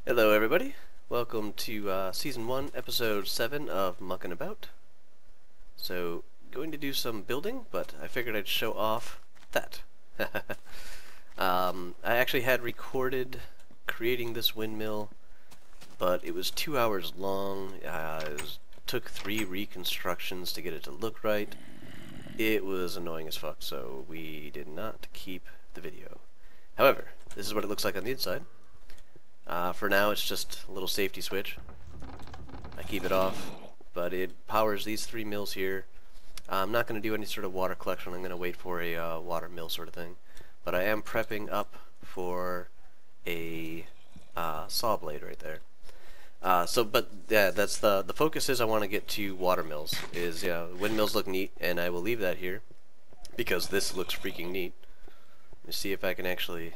Hello everybody, welcome to Season 1, Episode 7 of Muckin About. So, going to do some building, but I figured I'd show off that. I actually had recorded creating this windmill, but it was 2 hours long. Took 3 reconstructions to get it to look right. It was annoying as fuck, so we did not keep the video. However, this is what it looks like on the inside. For now, it's just a little safety switch. I keep it off, but it powers these 3 mills here. I'm not going to do any sort of water collection. I'm going to wait for a water mill sort of thing. But I am prepping up for a saw blade right there. But yeah, that's the focus is I want to get to water mills. Windmills look neat, and I will leave that here because this looks freaking neat. Let me see if I can actually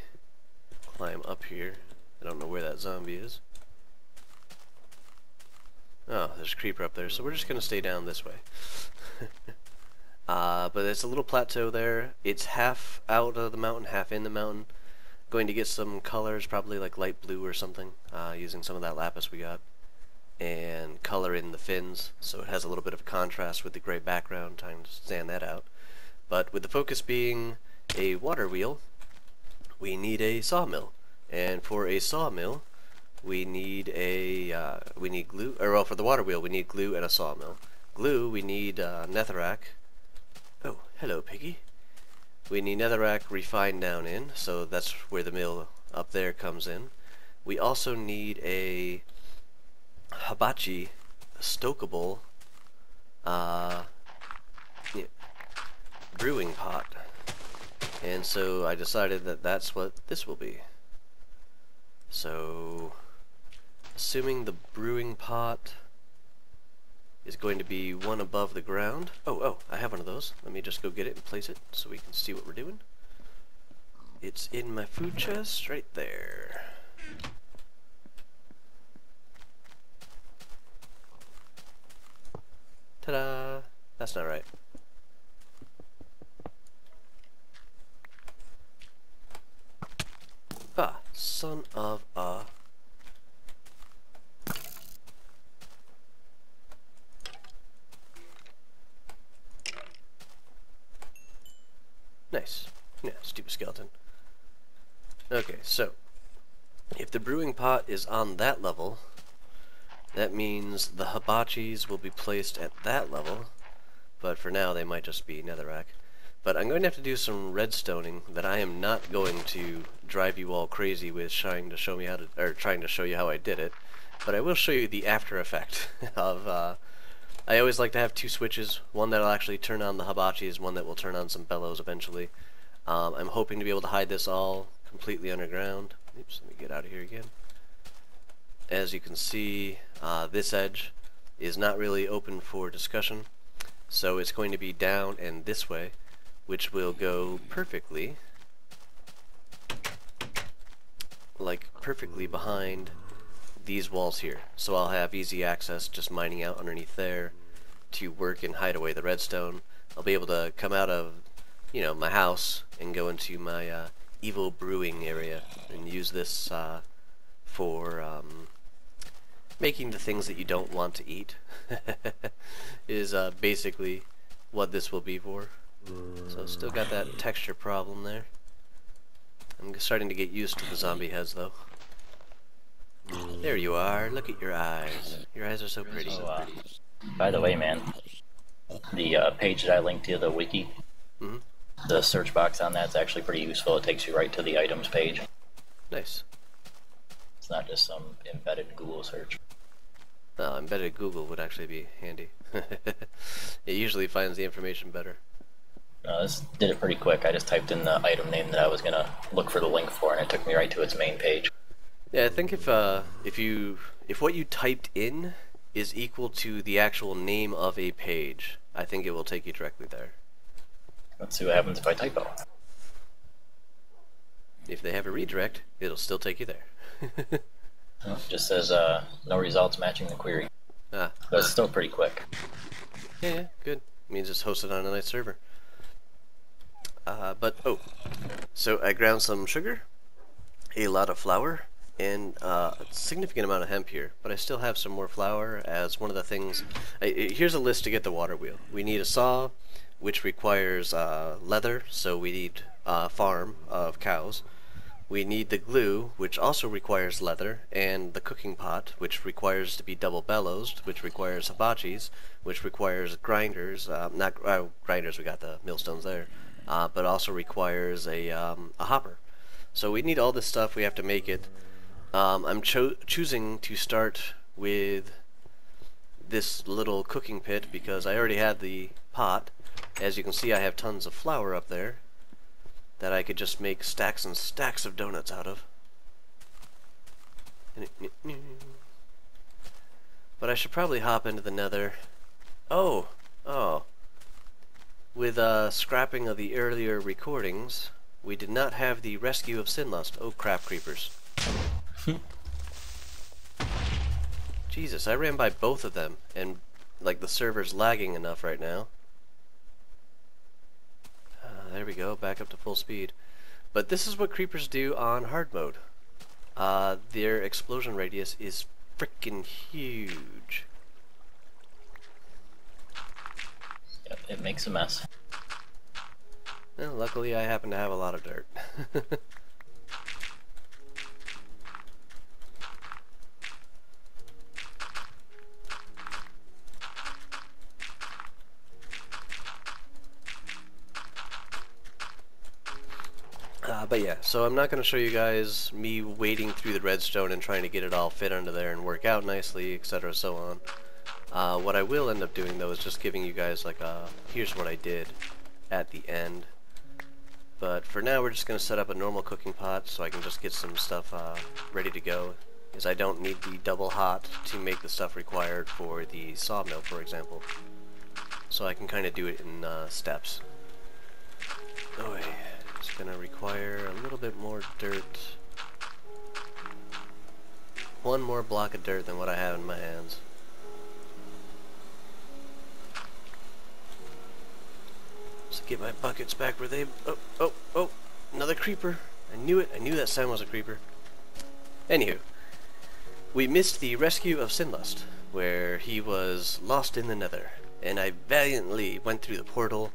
climb up here. I don't know where that zombie is. Oh, there's a creeper up there, so we're just going to stay down this way. But it's a little plateau there. It's half out of the mountain, half in the mountain. Going to get some colors, probably like light blue or something, using some of that lapis we got. And color in the fins, so it has a little bit of contrast with the gray background, trying to stand that out. But with the focus being a water wheel, we need a sawmill. And for a sawmill, we need glue. Or well, for the water wheel, we need glue and a sawmill. Glue, we need netherrack. Oh, hello, piggy. We need netherrack refined down in, so that's where the mill up there comes in. We also need a hibachi, stokeable brewing pot. And so I decided that that's what this will be. So, assuming the brewing pot is going to be one above the ground. Oh, I have one of those. Let me just go get it and place it so we can see what we're doing. It's in my food chest right there. Ta-da! That's not right. Ah, son of a... Nice. Yeah, stupid skeleton. Okay, so if the brewing pot is on that level, that means the hibachis will be placed at that level, but for now they might just be netherrack. But I'm going to have to do some redstoning that I am not going to drive you all crazy with trying to show you how I did it. But I will show you the after effect of I always like to have 2 switches, one that'll actually turn on the hibachis, one that will turn on some bellows eventually. I'm hoping to be able to hide this all completely underground. Oops, let me get out of here again. As you can see, this edge is not really open for discussion, so it's going to be down and this way, which will go perfectly, perfectly behind these walls here. So I'll have easy access just mining out underneath there to work and hide away the redstone. I'll be able to come out of, my house and go into my evil brewing area and use this for making the things that you don't want to eat is basically what this will be for. So still got that texture problem there. I'm starting to get used to the zombie heads though. There you are, look at your eyes. Your eyes are so pretty. So, by the way, man, the page that I linked to, the wiki, the search box on that's actually pretty useful. It takes you right to the items page. Nice. It's not just some embedded Google search. No, embedded Google would actually be handy. It usually finds the information better. This did it pretty quick. I just typed in the item name that I was gonna look for the link for, and it took me right to its main page. Yeah, I think if what you typed in is equal to the actual name of a page, I think it will take you directly there. Let's see what happens if I typo. If they have a redirect, it'll still take you there. Well, it just says no results matching the query. But it's still pretty quick. Yeah, good. It means it's hosted on a nice server. So I ground some sugar, a lot of flour, and a significant amount of hemp here, but I still have some more flour as one of the things. Here's a list to get the water wheel. We need a saw, which requires leather, so we need a farm of cows. We need the glue, which also requires leather, and the cooking pot, which requires to be double bellows, which requires hibachis, which requires grinders, not grinders, we got the millstones there, but also requires a hopper. So we need all this stuff, we have to make it. I'm choosing to start with this little cooking pit because I already had the pot. As you can see, I have tons of flour up there that I could just make stacks and stacks of donuts out of. But I should probably hop into the Nether. Oh! With scrapping of the earlier recordings, we did not have the rescue of Sinlust. Oh crap, creepers. Jesus, I ran by both of them, and like the server's lagging enough right now. There we go, back up to full speed. But this is what creepers do on hard mode. Their explosion radius is freaking huge. Yep, it makes a mess. Well, luckily I happen to have a lot of dirt. But yeah, so I'm not going to show you guys me wading through the redstone and trying to get it all fit under there and work out nicely, etc. so on. What I will end up doing though is just giving you guys like a, here's what I did at the end. But for now we're just going to set up a normal cooking pot so I can just get some stuff ready to go, because I don't need the double hot to make the stuff required for the sawmill, for example. So I can kind of do it in steps. Oh, yeah. It's going to require a little bit more dirt. One more block of dirt than what I have in my hands. Just get my buckets back where they... Oh! Another creeper. I knew it. I knew that sound was a creeper. Anywho. We missed the rescue of Sinlust, where he was lost in the Nether. And I valiantly went through the portal,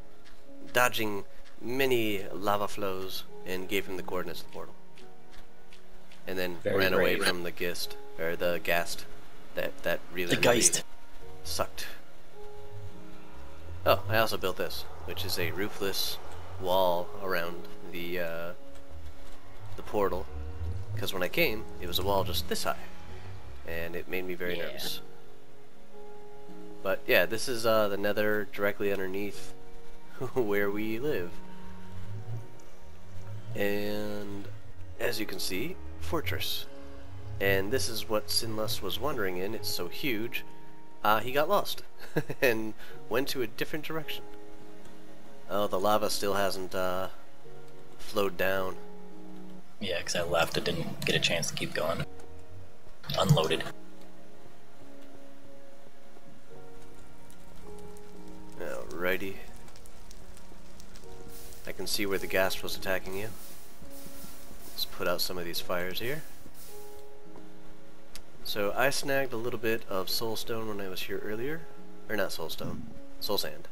dodging many lava flows, and gave him the coordinates of the portal. And then ran away from the ghast, or the ghast, that really sucked. Oh, I also built this, which is a roofless wall around the portal, because when I came, it was a wall just this high, and it made me very nervous. But yeah, this is the Nether directly underneath where we live. And as you can see, fortress. And this is what Sinlust was wandering in. It's so huge. He got lost and went to a different direction. Oh, the lava still hasn't flowed down. Yeah, because I left. It didn't get a chance to keep going. Unloaded. Alrighty. I can see where the ghast was attacking you. Let's put out some of these fires here. So I snagged a little bit of soulstone when I was here earlier. Or not soulstone, soul sand.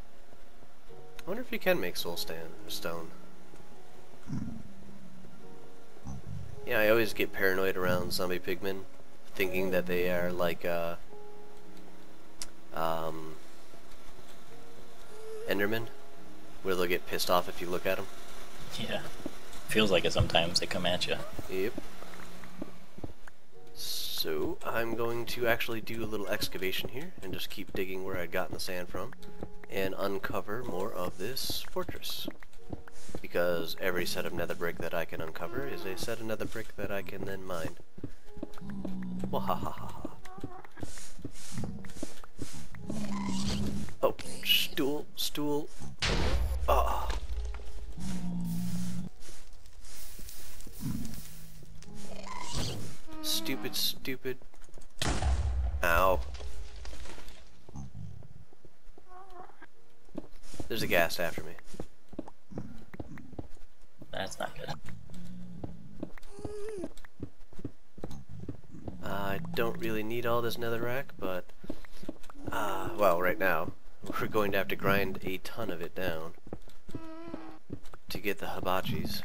I wonder if you can make soul stone. Yeah, I always get paranoid around zombie pigmen, thinking that they are like Endermen, where they'll get pissed off if you look at them. Yeah. Feels like it sometimes. They come at you. Yep. So, I'm going to actually do a little excavation here, and just keep digging where I'd gotten the sand from, and uncover more of this fortress. Because every set of nether brick that I can uncover is a set of nether brick that I can then mine. Wahahaha. Oh, stool. Ah. Stupid. Ow. There's a ghast after me. That's not good. I don't really need all this netherrack, but well, right now we're going to have to grind a ton of it down to get the hibachis.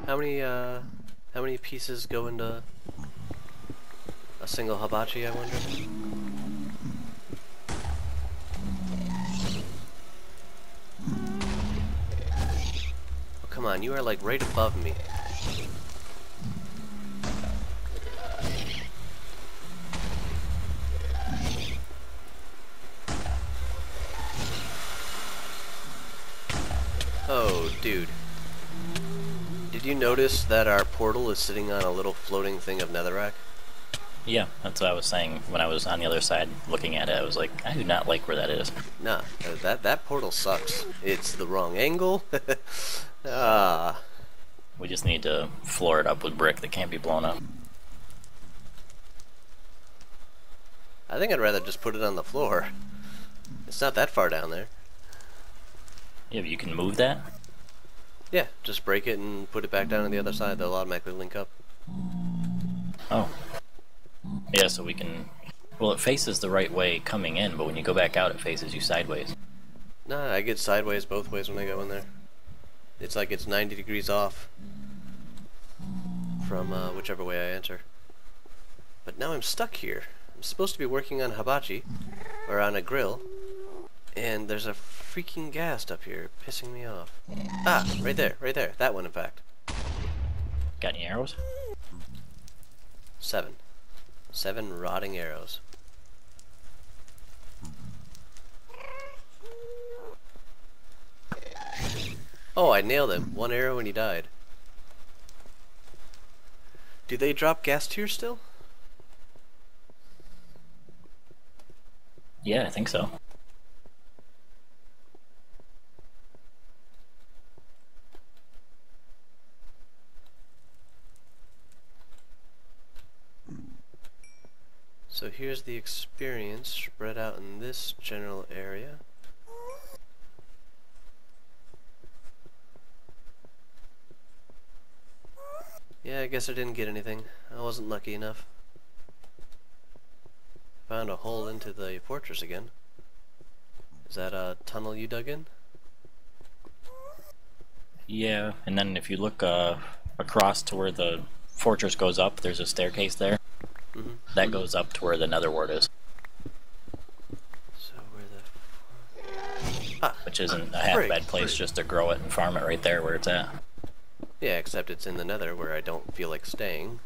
How many pieces go into a single hibachi, I wonder? Oh, come on, you are like right above me. Oh, dude. Did you notice that our portal is sitting on a little floating thing of netherrack? Yeah, that's what I was saying when I was on the other side looking at it. I was like, I do not like where that is. Nah, that portal sucks. It's the wrong angle. We just need to floor it up with brick that can't be blown up. I think I'd rather just put it on the floor. It's not that far down there. Yeah, but you can move that? Yeah, just break it and put it back down on the other side. They'll automatically link up. Oh. Yeah, so we can... Well, it faces the right way coming in, but when you go back out, it faces you sideways. Nah, I get sideways both ways when I go in there. It's like it's 90 degrees off from whichever way I enter. But now I'm stuck here. I'm supposed to be working on hibachi, or on a grill, and there's a freaking ghast up here pissing me off. Ah, right there, that one in fact. Got any arrows? 7. 7 rotting arrows. Oh, I nailed him. 1 arrow and he died. Do they drop gas tiers still? Yeah, I think so. So here's the experience spread out in this general area. Yeah, I guess I didn't get anything. I wasn't lucky enough. Found a hole into the fortress again. Is that a tunnel you dug in? Yeah, and then if you look across to where the fortress goes up, there's a staircase there. That goes up to where the nether wart is. So where the... Which isn't a half bad place just to grow it and farm it right there where it's at. Yeah, except it's in the nether where I don't feel like staying.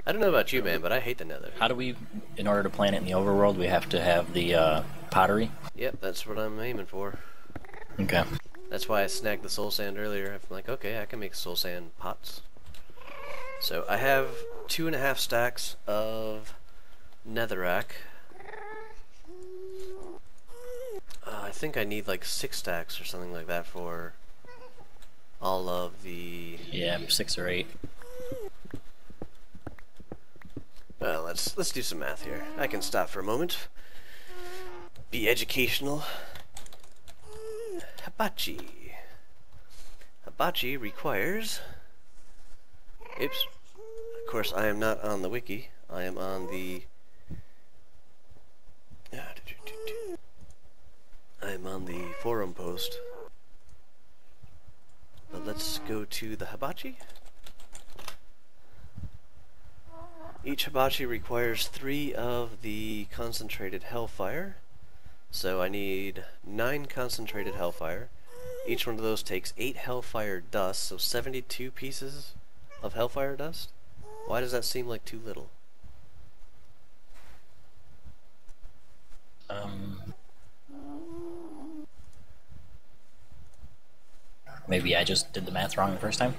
I don't know about you, man, but I hate the nether. How do we, in order to plant it in the overworld, we have to have the pottery? Yep, that's what I'm aiming for. Okay. That's why I snagged the soul sand earlier. I'm like, okay, I can make soul sand pots. So I have 2.5 stacks of netherrack. I think I need like 6 stacks or something like that for all of the... Yeah, 6 or 8. Well, let's do some math here. I can stop for a moment. Be educational. Hibachi. Hibachi requires... Oops. Of course, I am not on the wiki. I am on the... I am on the forum post. But let's go to the hibachi. Each hibachi requires 3 of the concentrated hellfire. So I need 9 concentrated hellfire. Each one of those takes 8 hellfire dust, so 72 pieces of hellfire dust? Why does that seem like too little? Maybe I just did the math wrong the first time?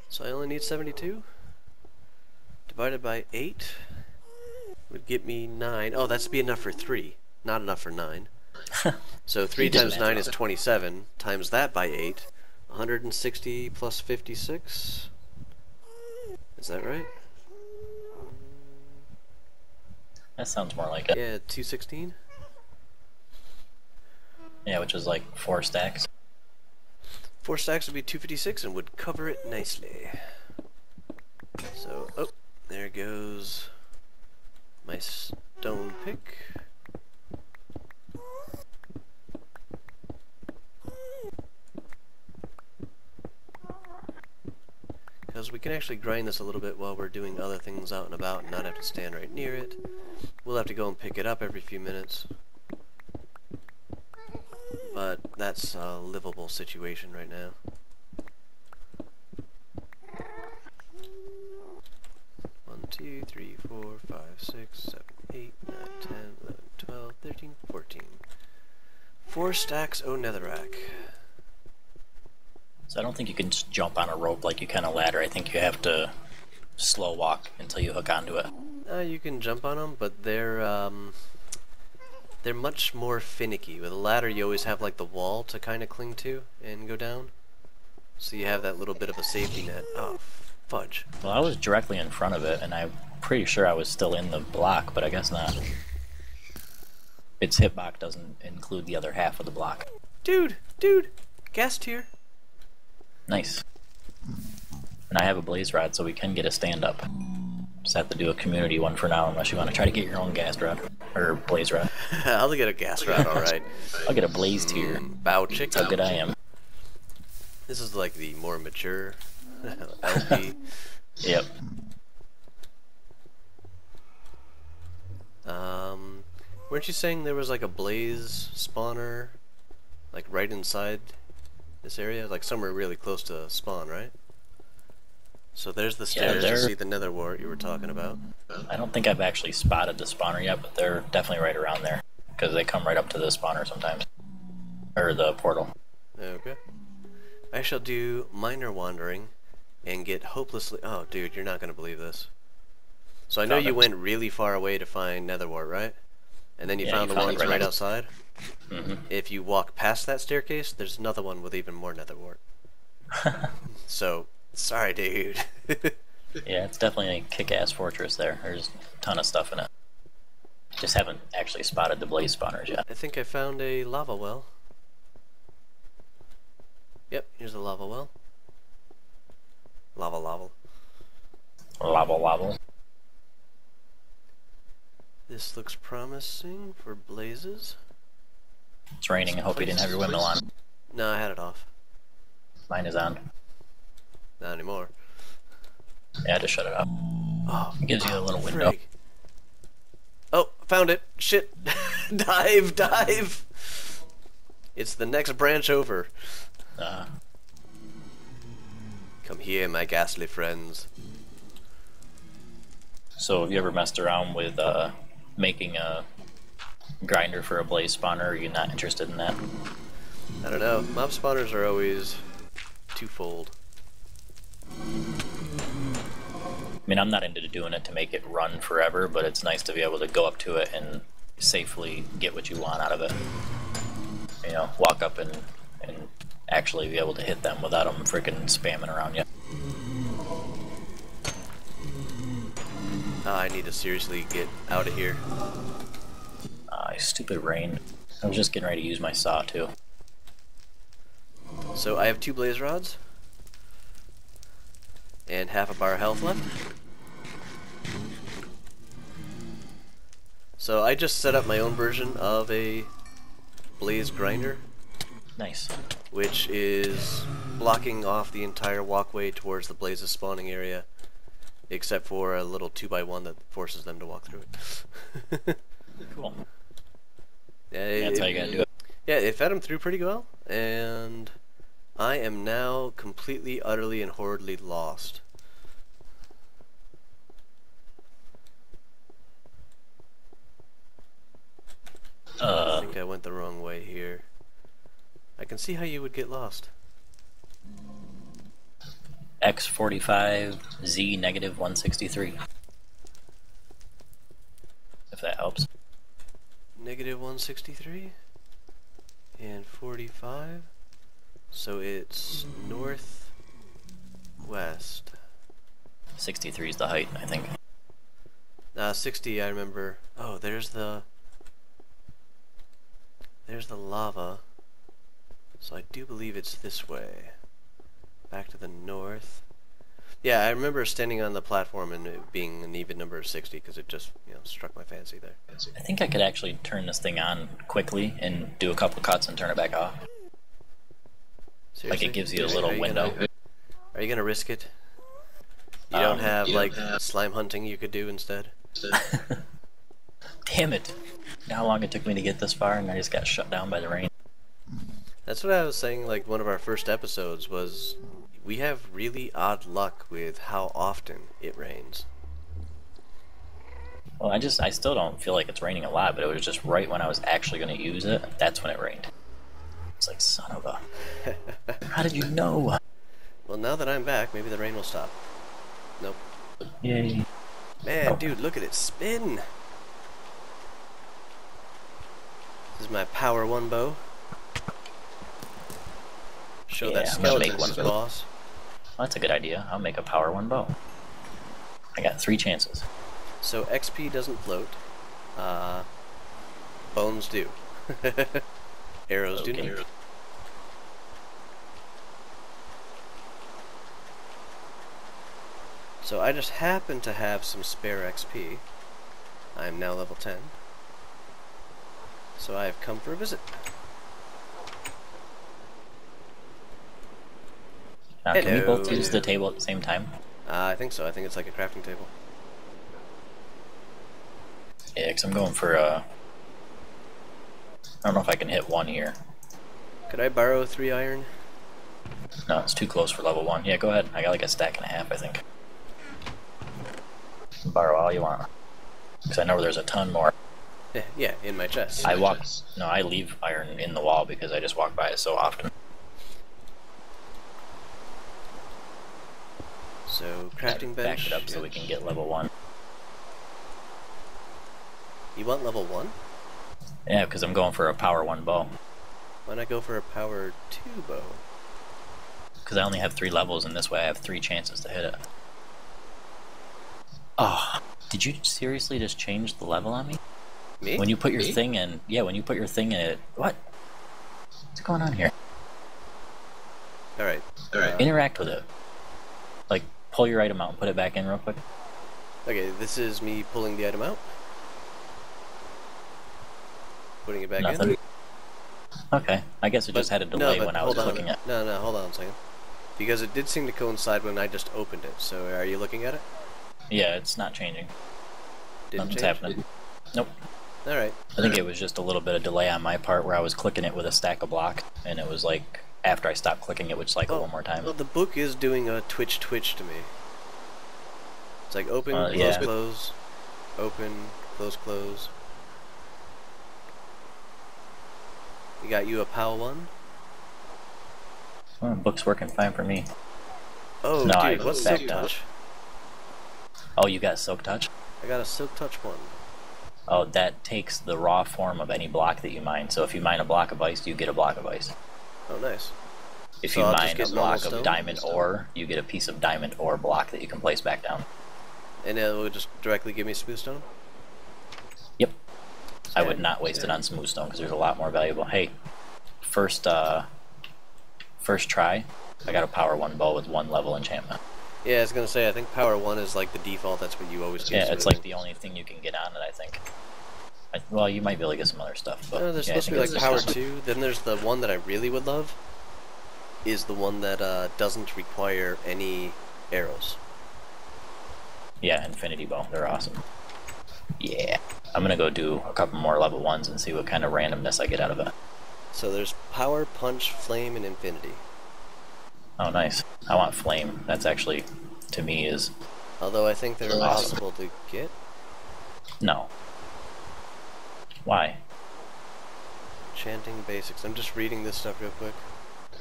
So I only need 72? Divided by 8 would get me 9. Oh, that's be enough for 3, not enough for 9. So 3 times 9 is 27. Times that by 8. 160 plus 56. Is that right? That sounds more like it. Yeah, 216. Yeah, which was like 4 stacks. 4 stacks would be 256 and would cover it nicely. So, oh, there goes my stone pick. Because we can actually grind this a little bit while we're doing other things out and about and not have to stand right near it. We'll have to go and pick it up every few minutes. But that's a livable situation right now. One, 2, 3, 4, 5, 6, 7, 8, 9, 10, 11, 12, 13, 14. 4 stacks o' netherrack. So I don't think you can just jump on a rope like you can a ladder. I think you have to slow walk until you hook onto it. You can jump on them, but they're much more finicky. With a ladder, you always have like the wall to kind of cling to and go down. So you have that little bit of a safety net. Oh, fudge. Well, I was directly in front of it, and I'm pretty sure I was still in the block, but I guess not. Its hitbox doesn't include the other half of the block. Dude, gas tier. Nice. And I have a blaze rod, so we can get a stand-up. Just have to do a community one for now, unless you want to try to get your own gas rod. Or blaze rod. I'll get a gas rod, alright. I'll get a blaze tier. Bow chick. That's how good I am. This is like the more mature LP. Yep. Weren't you saying there was like a blaze spawner, like right inside this area? Like somewhere really close to spawn, right? So there's the stairs to see the nether wart you were talking about. I don't think I've actually spotted the spawner yet, but they're definitely right around there. Because they come right up to the spawner sometimes. Or the portal. Okay. I shall do minor wandering and get hopelessly... Oh, dude, you're not going to believe this. So I know you went really far away to find nether wart, right? And then you found the ones right outside? Mm-hmm. If you walk past that staircase, there's another one with even more nether wart. So... Sorry, dude. Yeah, it's definitely a kick-ass fortress there. There's a ton of stuff in it. Just haven't actually spotted the blaze spawners yet. I think I found a lava well. Yep, here's a lava well. Lava. Lava. This looks promising for blazes. It's raining. I hope you didn't have your windmill on. No, I had it off. Mine is on. Not anymore. Yeah, I just shut it off. Oh, it gives you a little window. Frig. Oh, found it. Shit. Dive. It's the next branch over. Come here, my ghastly friends. So have you ever messed around with making a grinder for a blaze spawner? Are you not interested in that? I don't know. Mob spawners are always twofold. I mean, I'm not into doing it to make it run forever, but it's nice to be able to go up to it and safely get what you want out of it. You know, walk up and actually be able to hit them without them freaking spamming around you. I need to seriously get out of here. Stupid rain. I was just getting ready to use my saw, too. So I have 2 blaze rods. And half a bar of health left. So I just set up my own version of a blaze grinder. Nice. Which is blocking off the entire walkway towards the blazes spawning area, except for a little 2x1 that forces them to walk through it. Cool. Yeah, that's how you gotta do it. Yeah, it fed them through pretty well, and I am now completely, utterly, and horridly lost. I think I went the wrong way here. I can see how you would get lost. X45Z negative 163. If that helps. Negative 163 and 45. So it's northwest. 63 is the height, I think. 60, I remember. Oh, there's the lava. So I do believe it's this way. Back to the north. Yeah, I remember standing on the platform and it being an even number of 60 because it just, struck my fancy there. I think I could actually turn this thing on quickly and do a couple cuts and turn it back off. Seriously? Like it gives you a little window. Are you gonna risk it? You don't have, slime hunting you could do instead? Damn it. You know how long it took me to get this far and I just got shut down by the rain? That's what I was saying, one of our first episodes was, we have really odd luck with how often it rains. Well, I still don't feel like it's raining a lot, but it was just right when I was actually going to use it, that's when it rained. It's like, son of a... How did you know? Well, now that I'm back, maybe the rain will stop. Nope. Yay. Man, dude, look at it spin! This is my Power 1 bow. Show that skeleton to the boss. Well, that's a good idea. I'll make a Power 1 bow. I got 3 chances. So XP doesn't float. Bones do. Arrows do not. So I just happen to have some spare XP. I am now level 10. So I have come for a visit. Now, can we both use the table at the same time? I think so. I think it's like a crafting table. Yeah, because I'm going for a... I don't know if I can hit 1 here. Could I borrow 3 iron? No, it's too close for level 1. Yeah, go ahead. I got like a stack and a half, I think. Borrow all you want. Because I know there's a ton more. Yeah, in my chest. I leave iron in the wall because I just walk by it so often. So, crafting bench. Back it up so we can get level 1. You want level 1? Yeah, because I'm going for a Power 1 bow. Why not go for a Power 2 bow? Because I only have 3 levels, and this way I have 3 chances to hit it. Oh, did you seriously just change the level on me? Me? When you put your thing in, yeah, when you put your thing in it, what? What's going on here? Alright. Interact with it. Like, pull your item out and put it back in real quick. Okay, this is me pulling the item out. Putting it back in. Okay, I guess it just had a delay when I was looking at it. No, hold on a second. Because it did seem to coincide when I just opened it, so are you looking at it? Yeah, it's not changing. Nothing's happening. Nope. Alright. I think it was just a little bit of delay on my part where I was clicking it with a stack of blocks, and it was like, after I stopped clicking it would cycle one more time. Well, the book is doing a twitch to me. It's like open, close, yeah. close, open, close, close. You got you a PAL 1? Well, the book's working fine for me. Oh, no, dude, what's Silk Touch? Oh, you got Silk Touch? I got a Silk Touch 1. Oh, that takes the raw form of any block that you mine. So if you mine a block of ice, you get a block of ice. Oh, nice. If you mine a block of diamond ore, you get a piece of diamond ore block that you can place back down. And it will just directly give me smooth stone? Yep. I would not waste it on smooth stone because there's a lot more valuable. Hey, first try, I got a Power 1 bow with 1 level enchantment. Yeah, I was gonna say, I think Power 1 is like the default, that's what you always get. Yeah, it's like the only thing you can get on it, I think. Well, you might be able to get some other stuff, but... No, there's supposed to be like Power 2, then there's the one that I really would love, is the one that doesn't require any arrows. Yeah, Infinity Bow, they're awesome. Yeah. I'm gonna go do a couple more level 1s and see what kind of randomness I get out of it. So there's Power, Punch, Flame, and Infinity. Oh, nice. I want Flame. That's actually, to me, is... Although I think they're impossible to get. No. Why? Enchanting basics. I'm just reading this stuff real quick.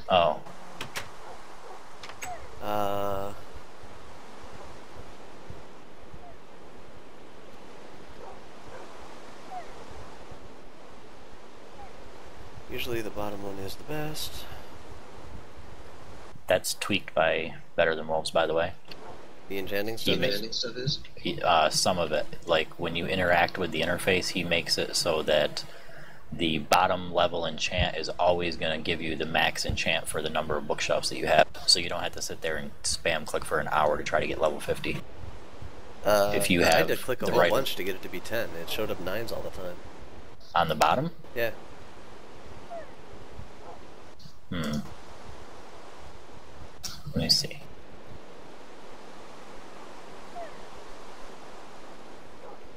Oh. Usually the bottom one is the best. That's tweaked by Better Than Wolves, by the way. The enchanting stuff is? Some of it. Like, when you interact with the interface, he makes it so that the bottom level enchant is always going to give you the max enchant for the number of bookshelves that you have. So you don't have to sit there and spam click for an hour to try to get level 50. If you I have had to click a the whole right bunch to get it to be 10. It showed up 9s all the time. on the bottom. Yeah. Let me see.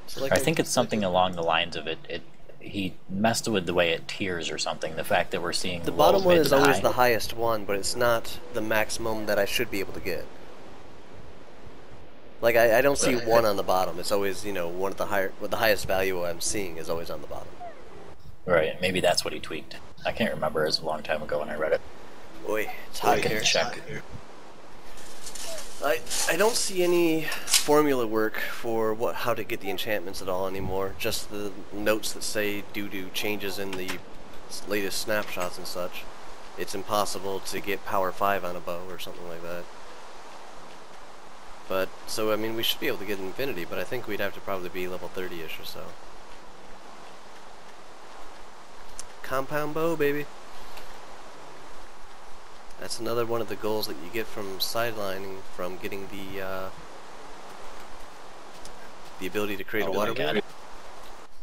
So like I think it's something along the lines of he messed with the way it tiers or something. The fact that we're seeing the low, bottom one mid, is and always high. the highest one, but it's not the maximum that I should be able to get. Like I don't see 1 on the bottom. It's always, you know, one of the highest value I'm seeing is always on the bottom. Right, maybe that's what he tweaked. I can't remember. It was a long time ago when I read it. Boy, it's hot I can here. check. I don't see any formula work for how to get the enchantments at all anymore. Just the notes that say due to changes in the latest snapshots and such, it's impossible to get power 5 on a bow or something like that. But, so I mean, we should be able to get infinity, but I think we'd have to probably be level 30-ish or so. Compound bow, baby. That's another one of the goals that you get from sidelining, from getting the ability to create a water wheel.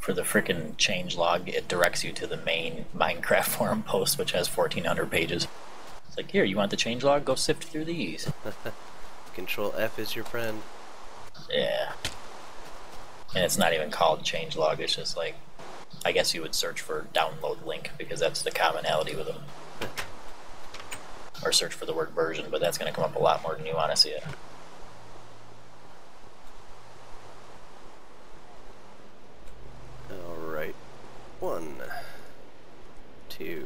For the frickin' changelog, it directs you to the main Minecraft forum post, which has 1,400 pages. It's like, here, you want the changelog? Go sift through these. Control F is your friend. Yeah. And it's not even called changelog, it's just like, I guess you would search for download link, because that's the commonality with them. Or search for the word version, but that's going to come up a lot more than you want to see it. Alright. 1, 2,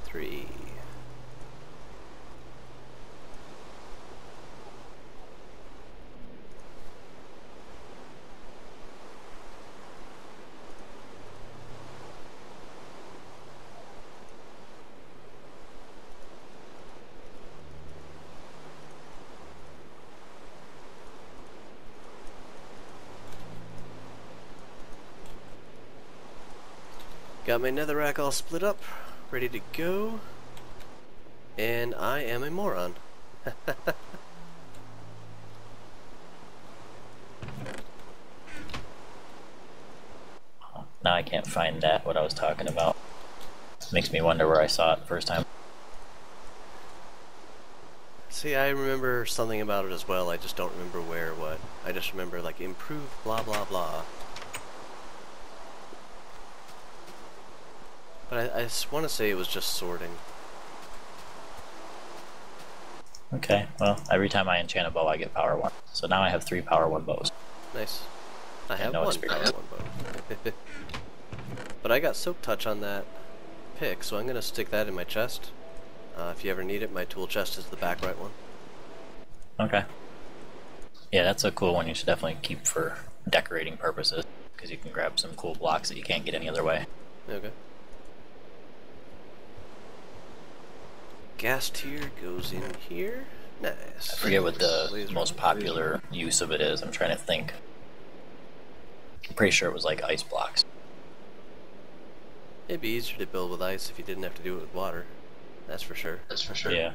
3. Got my netherrack all split up, ready to go, and I am a moron. Now I can't find that, what I was talking about. Makes me wonder where I saw it the first time. See, I remember something about it as well, I just don't remember where or what. I just remember, like, improve blah blah blah. But I want to say it was just sorting. Okay, well, every time I enchant a bow I get power 1. So now I have 3 power 1 bows. Nice. I have no 1 experience. power 1 bow. But I got soak touch on that pick, so I'm going to stick that in my chest. If you ever need it, my tool chest is the back right one. Okay. Yeah, that's a cool one you should definitely keep for decorating purposes, because you can grab some cool blocks that you can't get any other way. Okay. Gas tier goes in here. Nice. I forget what the most popular use of it is. I'm trying to think. I'm pretty sure it was like ice blocks. It'd be easier to build with ice if you didn't have to do it with water. That's for sure. That's for sure. Yeah.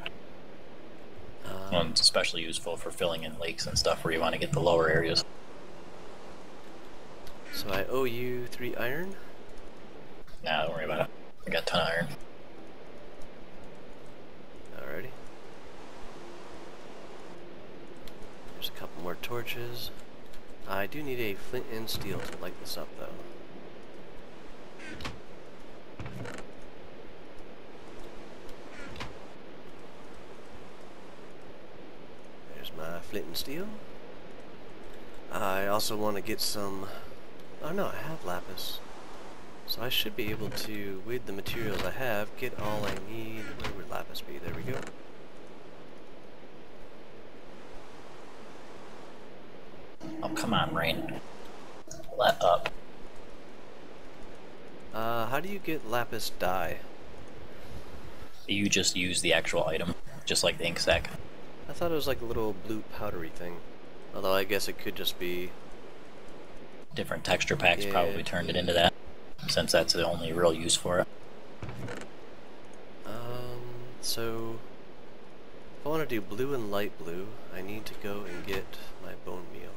Well, it's especially useful for filling in lakes and stuff where you want to get the lower areas. So I owe you 3 iron. Nah, don't worry about it. I got a ton of iron. Alrighty. There's a couple more torches. I do need a flint and steel to light this up, though. There's my flint and steel. I also want to get some... Oh no, I have lapis. So I should be able to, with the materials I have, get all I need. Where would lapis be? There we go. Oh, come on, rain. Let up. How do you get lapis dye? You just use the actual item, just like the ink sac. I thought it was like a little blue powdery thing. Although I guess it could just be... Different texture packs Yeah. probably turned it into that. since that's the only real use for it. So if I want to do blue and light blue, I need to go and get my bone meal.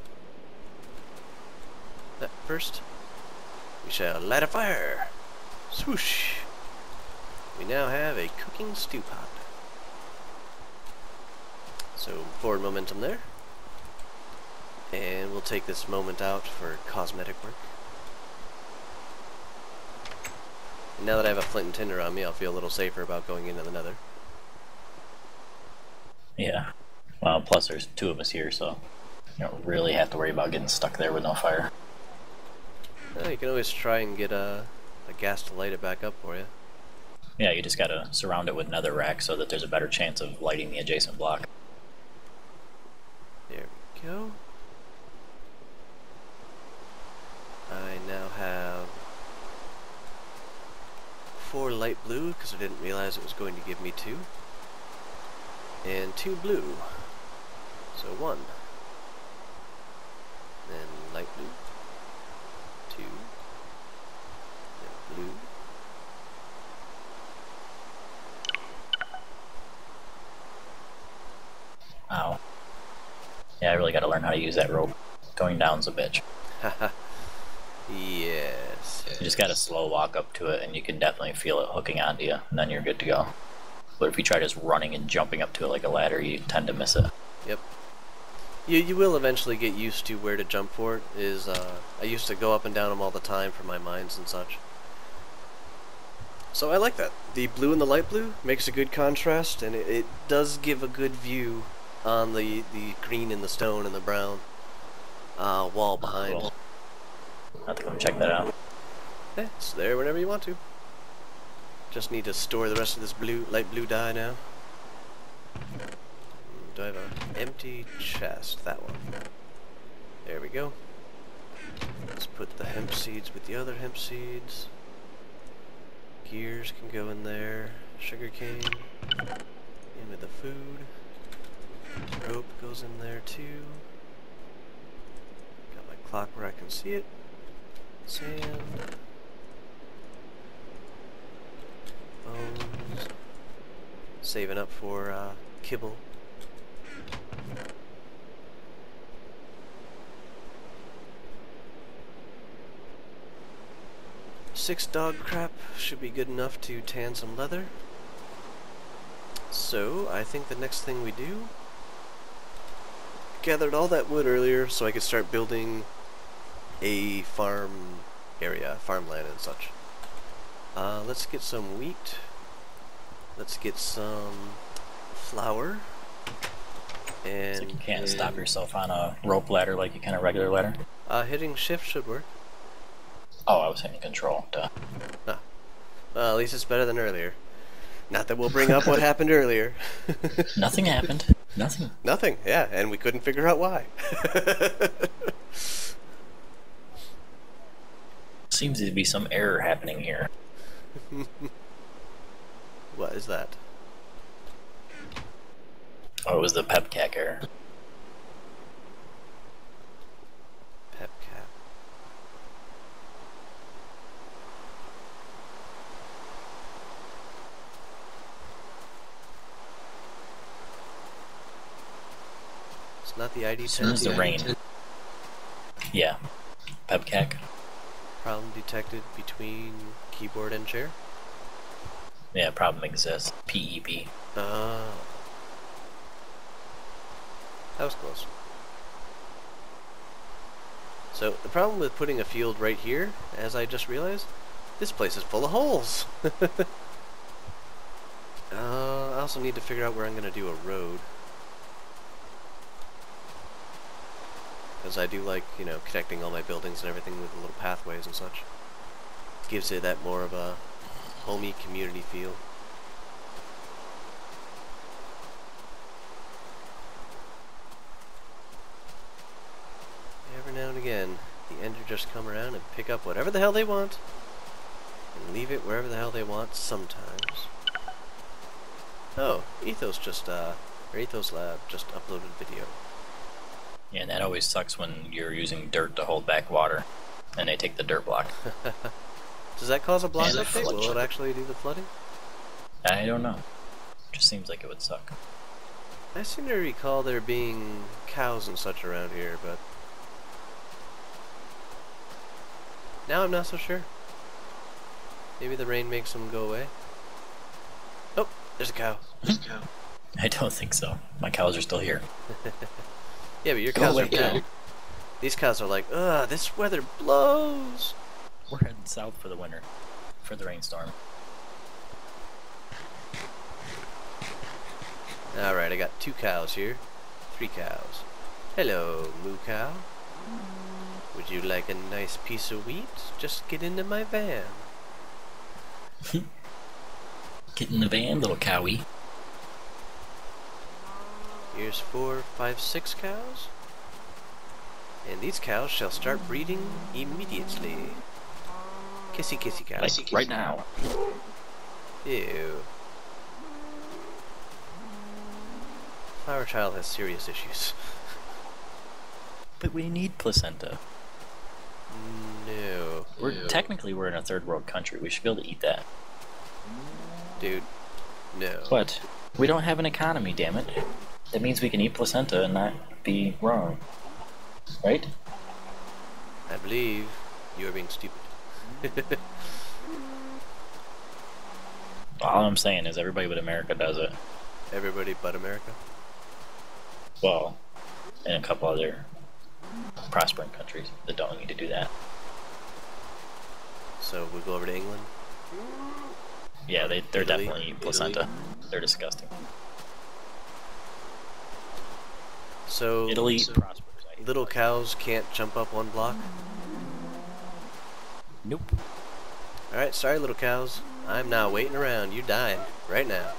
But first, we shall light a fire. Swoosh! We now have a cooking stew pot. So forward momentum there. And we'll take this moment out for cosmetic work. And now that I have a flint and tinder on me, I'll feel a little safer about going into the Nether. Yeah. Well, plus there's two of us here, so you don't really have to worry about getting stuck there with no fire. Well, you can always try and get a gas to light it back up for you. Yeah, you just gotta surround it with nether rack so that there's a better chance of lighting the adjacent block. There we go. I now have 4 light blue, because I didn't realize it was going to give me 2. And 2 blue. So 1. Then light blue. 2. Then blue. Ow. Yeah, I really gotta learn how to use that rope. Going down's a bitch. Haha. Yes. You just gotta slow walk up to it and you can definitely feel it hooking onto you, and then you're good to go. But if you try just running and jumping up to it like a ladder, you tend to miss it. Yep. You will eventually get used to where to jump for it. I used to go up and down them all the time for my mines and such. So I like that. The blue and the light blue makes a good contrast, and it does give a good view on the green and the stone and the brown wall behind. Cool. I'll have to come check that out. Yeah, it's there whenever you want to. Just need to store the rest of this light blue dye now. Do I have an empty chest? That one. There we go. Let's put the hemp seeds with the other hemp seeds. Gears can go in there. Sugarcane. In with the food. Rope goes in there too. Got my clock where I can see it. Sand. Bones. Saving up for kibble. Six dog crap should be good enough to tan some leather. So I think the next thing we do, gathered all that wood earlier so I could start building a farm area, farmland and such. Let's get some wheat. Let's get some flour. And So you can't stop yourself on a rope ladder like you can a regular ladder? Hitting shift should work. Oh, I was hitting control. Duh. Ah. Well, at least it's better than earlier. Not that we'll bring up what happened earlier. Nothing happened. Nothing. Nothing, yeah, and we couldn't figure out why. Seems to be some error happening here. What is that? Oh, it was the pepcac error. Pepcap. It's not the ID As soon as the rain. Yeah. Pepcac. Problem detected between keyboard and chair? Yeah, problem exists. PEP. Ah. That was close. So, the problem with putting a field right here, as I just realized, this place is full of holes! I also need to figure out where I'm going to do a road. Because I do like, you know, connecting all my buildings and everything with little pathways and such. Gives it that more of a homey community feel. Every now and again, the Ender just come around and pick up whatever the hell they want, and leave it wherever the hell they want sometimes. Oh, Ethos Ethos Lab just uploaded a video. Yeah, and that always sucks when you're using dirt to hold back water, and they take the dirt block. Does that cause a block And a update? flood. Will it actually do the flooding? I don't know. Just seems like it would suck. I seem to recall there being cows and such around here, but now I'm not so sure. Maybe the rain makes them go away. Oh, there's a cow. I don't think so. My cows are still here. Yeah, but your Go cows are away, down. cow. These cows are like, ugh, this weather blows. We're heading south for the winter. For the rainstorm. Alright, I got 2 cows here. 3 cows. Hello, moo cow. Would you like a nice piece of wheat? Just get into my van. Get in the van, little cowie. Here's 4, 5, 6 cows. And these cows shall start breeding immediately. Kissy kissy cow. Like, right now. Ew. Flower child has serious issues. But we need placenta. No. Technically we're in a third world country. We should be able to eat that. Dude. No. What? We don't have an economy, damn it. That means we can eat placenta and not be wrong. Right? I believe you are being stupid. All I'm saying is everybody but America does it. Everybody but America? Well, and a couple other prospering countries that don't need to do that. So we go over to England? Yeah, they're Italy? definitely eating placenta. They're disgusting. So Italy prospers. little cows can't jump up 1 block? Nope. Alright, sorry little cows. I'm not waiting around. You're dying. Right now.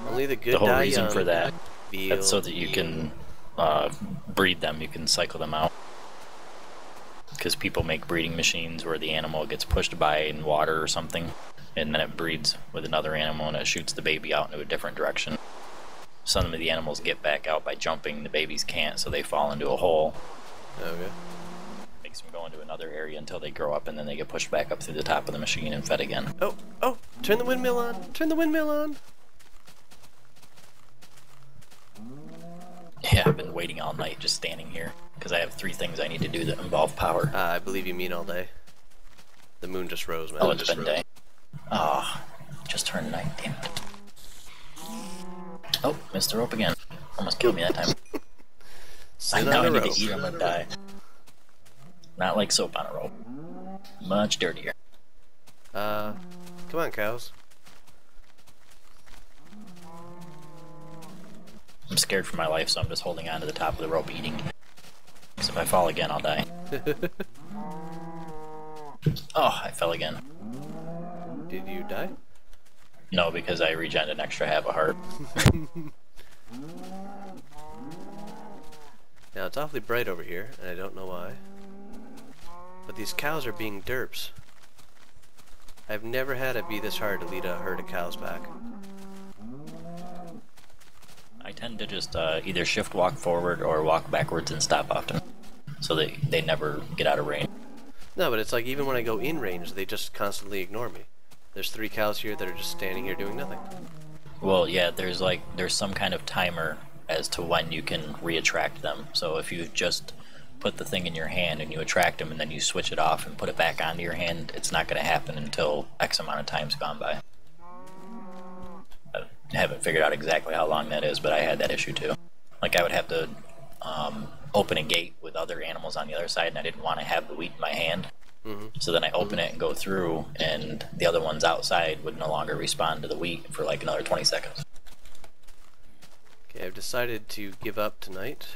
Only the good The whole die reason young. for that, Feel that's so that you can breed them, you can cycle them out. Because people make breeding machines where the animal gets pushed by in water or something, and then it breeds with another animal and it shoots the baby out into a different direction. Some of the animals get back out by jumping, the babies can't, so they fall into a hole. Okay. Makes them go into another area until they grow up, and then they get pushed back up through the top of the machine and fed again. Oh, oh, turn the windmill on. Turn the windmill on. Yeah, I've been waiting all night just standing here, because I have 3 things I need to do that involve power. I believe you mean all day. The moon just rose, man. Oh, it's been day. Ah, just turned night, damn it. Oh, missed the rope again. Almost killed me that time. Sit Now on I a need rope. to eat, I'm gonna die. Not like soap on a rope. Much dirtier. Come on, cows. I'm scared for my life, so I'm just holding on to the top of the rope eating. Because if I fall again, I'll die. Oh, I fell again. Did you die? No, because I regened an extra half a heart. Now, it's awfully bright over here, and I don't know why. But these cows are being derps. I've never had it be this hard to lead a herd of cows back. I tend to just either shift walk forward or walk backwards and stop often. So they never get out of range. No, but it's like even when I go in range, they just constantly ignore me. There's 3 cows here that are just standing here doing nothing. Well, yeah, there's some kind of timer as to when you can re-attract them. So if you just put the thing in your hand and you attract them and then you switch it off and put it back onto your hand, it's not going to happen until X amount of time's gone by. I haven't figured out exactly how long that is, but I had that issue too. Like I would have to open a gate with other animals on the other side, and I didn't want to have the wheat in my hand. So then I open it and go through, and the other ones outside would no longer respond to the wheat for like another 20 seconds. Okay, I've decided to give up tonight.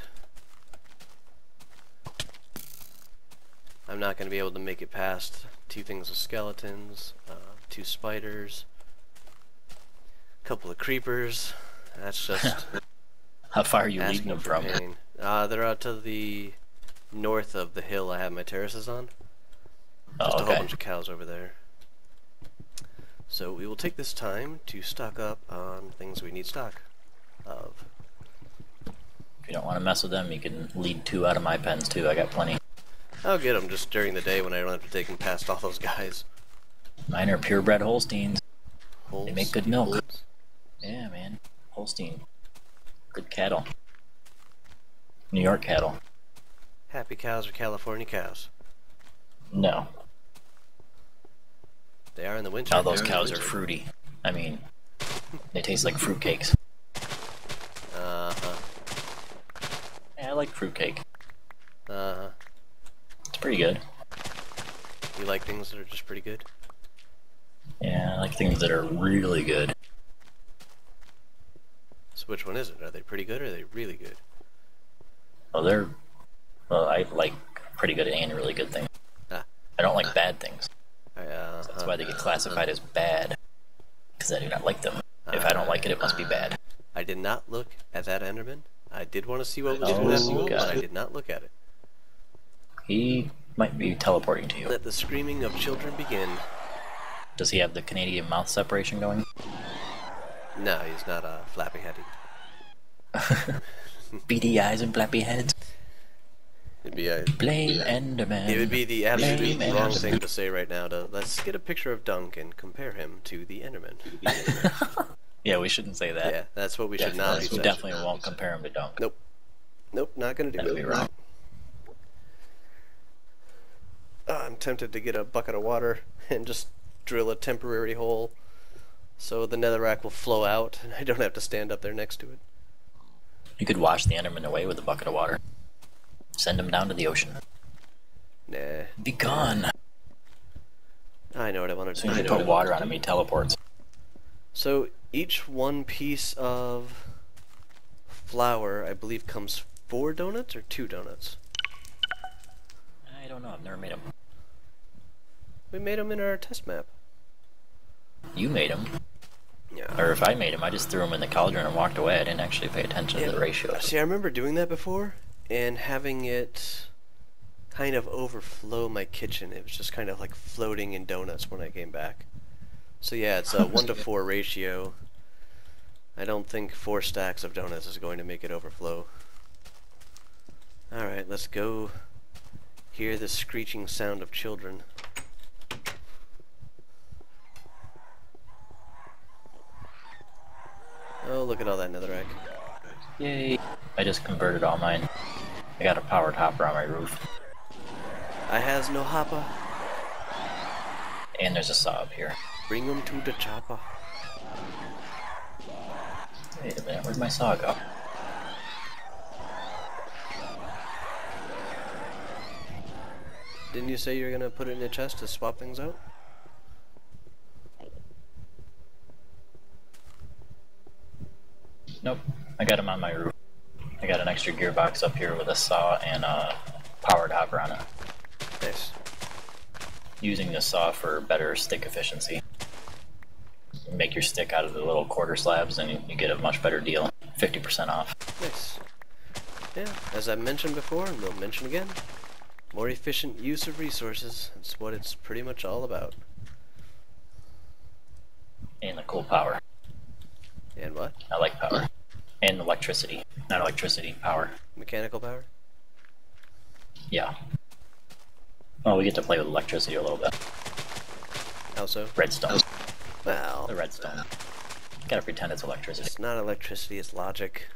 I'm not going to be able to make it past 2 things of skeletons, 2 spiders, a couple of creepers. That's just How far are you leading asking them for from? pain. They're out to the north of the hill I have my terraces on. Just Oh, a whole okay. bunch of cows over there. So we will take this time to stock up on things we need stock of. If you don't want to mess with them, you can lead 2 out of my pens too. I got plenty. I'll get them just during the day when I don't have to take them past all those guys. Mine are purebred Holsteins. They make good milk. Holsteins? Yeah, man. Holstein. Good cattle. New York cattle. Happy cows are California cows. No. They are in the winter. Now those cows are fruity. I mean, they taste like fruitcakes. Uh-huh. Yeah, I like fruitcake. Uh-huh. It's pretty good. You like things that are just pretty good? Yeah, I like things that are really good. So which one is it? Are they pretty good or are they really good? Well, I like pretty good and really good things. Ah. I don't like bad things. Uh-huh. That's why they get classified as bad. Because I do not like them. If I don't like it, it must be bad. I did not look at that Enderman. I did want to see what was Oh, in that pool, got but I it. did not look at it. He might be teleporting to you. Let the screaming of children begin. Does he have the Canadian mouth separation going? No, he's not flappy-headed. Beady eyes and flappy heads. It'd be a... Blame Enderman. It would be the absolute Blame wrong Enderman. thing to say right now. Let's get a picture of Dunk and compare him to the Enderman. Yeah, we shouldn't say that. Yeah, that's what we should not be We saying. definitely won't compare him to Dunk. Nope. Nope, not gonna do That would it. be wrong. I'm tempted to get a bucket of water and just drill a temporary hole so the netherrack will flow out and I don't have to stand up there next to it. You could wash the Enderman away with a bucket of water. Send him down to the ocean. Nah. Be gone. I know what I want As to soon as you do. put water on him, he teleports. So each one piece of flour, I believe, comes 4 donuts or 2 donuts? I don't know. I've never made him. We made them in our test map. You made him. Yeah. Or if I made him, I just threw him in the cauldron and walked away. I didn't actually pay attention to the ratios. See, I remember doing that before and having it kind of overflow my kitchen. It was just kind of like floating in donuts when I came back. So yeah, it's a 1 to 4 ratio. I don't think 4 stacks of donuts is going to make it overflow. Alright, let's go hear the screeching sound of children. Oh, look at all that netherrack. Yay. I just converted all mine. I got a powered hopper on my roof. I has no hopper. And there's a saw up here. Bring 'em to the chopper. Wait a minute, where'd my saw go? Didn't you say you were gonna put it in a chest to swap things out? Nope, I got him on my roof. I got an extra gearbox up here with a saw and a powered hopper on it. Nice. Using the saw for better stick efficiency. You make your stick out of the little quarter slabs and you get a much better deal. 50% off. Nice. Yeah, as I mentioned before, and we'll mention again, more efficient use of resources. That's what it's pretty much all about. And the cool power. And what? I like power. And electricity. Not electricity, power. Mechanical power? Yeah. Well, we get to play with electricity a little bit. How so? Redstone. Well, The redstone. Gotta pretend it's electricity. it's not electricity, it's logic.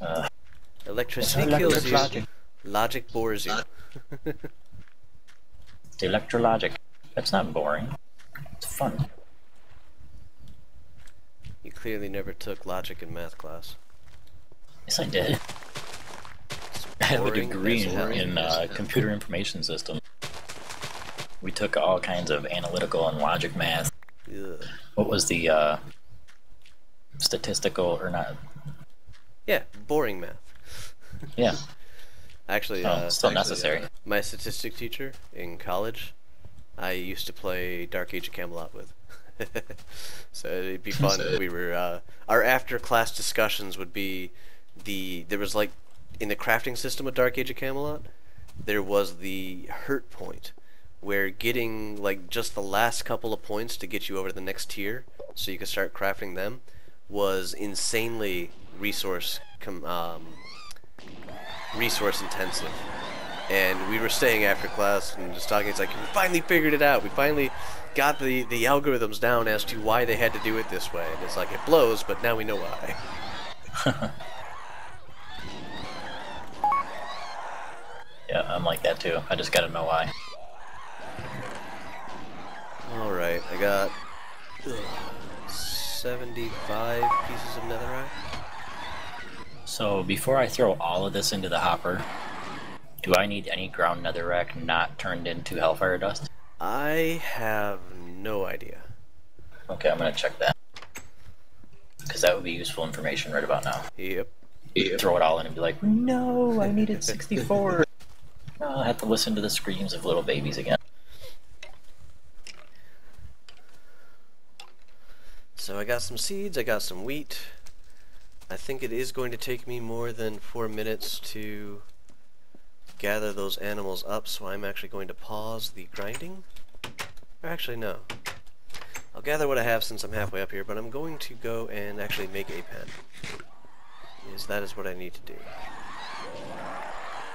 Uh, Electricity It's kills you. logic. Logic bores you. Electrologic. That's not boring. It's fun. You clearly never took logic in math class. Yes, I did. I have a Boring degree as hell. in computer information system. We took all kinds of analytical and logic math. Ugh. What was the statistical or not? Yeah, boring math. Yeah, Actually, still necessary. my statistics teacher in college, I used to play Dark Age of Camelot with. So it'd be fun. We were our after class discussions would be there was like in the crafting system of Dark Age of Camelot, there was the hurt point where getting like just the last couple of points to get you over to the next tier so you could start crafting them was insanely resource intensive. and we were staying after class and just talking. It's like, we finally figured it out. We finally got the algorithms down as to why they had to do it this way. And it's like, it blows, but now we know why. Yeah, I'm like that too. I just gotta know why. Alright, I got 75 pieces of netherite. So before I throw all of this into the hopper, do I need any ground netherrack not turned into hellfire dust? I have no idea. Okay, I'm gonna check that. Because that would be useful information right about now. Yep. Throw it all in and be like, no, I needed 64. I'll have to listen to the screams of little babies again. So I got some seeds, I got some wheat. I think it is going to take me more than 4 minutes to gather those animals up, so I'm actually going to pause the grinding. Or actually, no. I'll gather what I have since I'm halfway up here, but I'm going to go and actually make a pen. Because that is what I need to do.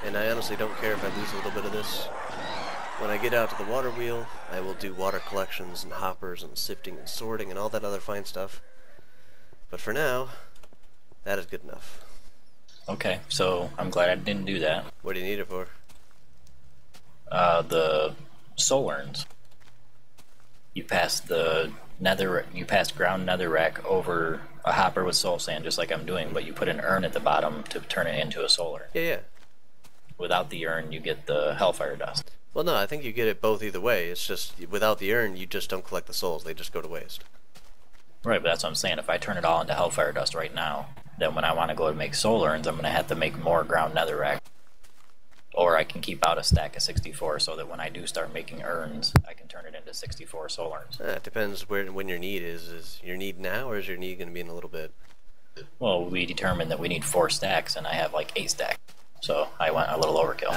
And I honestly don't care if I lose a little bit of this. When I get out to the water wheel, I will do water collections and hoppers and sifting and sorting and all that other fine stuff. But for now, that is good enough. Okay, so I'm glad I didn't do that. What do you need it for? The soul urns. You passed the ground netherrack over a hopper with soul sand, just like I'm doing, but you put an urn at the bottom to turn it into a soul urn. Yeah. Without the urn, you get the hellfire dust. Well, no, I think you get it both either way. It's just, without the urn, you just don't collect the souls. They just go to waste. Right, but that's what I'm saying. If I turn it all into hellfire dust right now, then when I want to go and make soul urns, I'm going to have to make more ground netherrack. Or I can keep out a stack of 64 so that when I do start making urns, I can turn it into 64 soul urns. It depends when your need is. Is your need now, or is your need going to be in a little bit? Well, we determined that we need 4 stacks, and I have like 8 stacks. So I went a little overkill.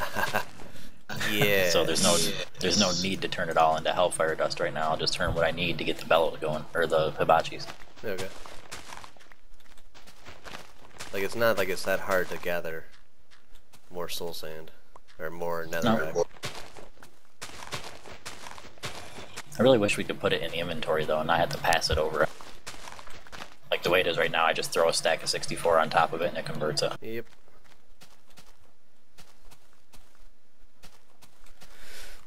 Yeah. So there's no need to turn it all into hellfire dust right now. I'll just turn what I need to get the bellows going, or the hibachis. Okay. Like, it's not like it's that hard to gather more soul sand, or more netherrack. No. I really wish we could put it in the inventory though, and not have to pass it over. Like the way it is right now, I just throw a stack of 64 on top of it and it converts it. Yep.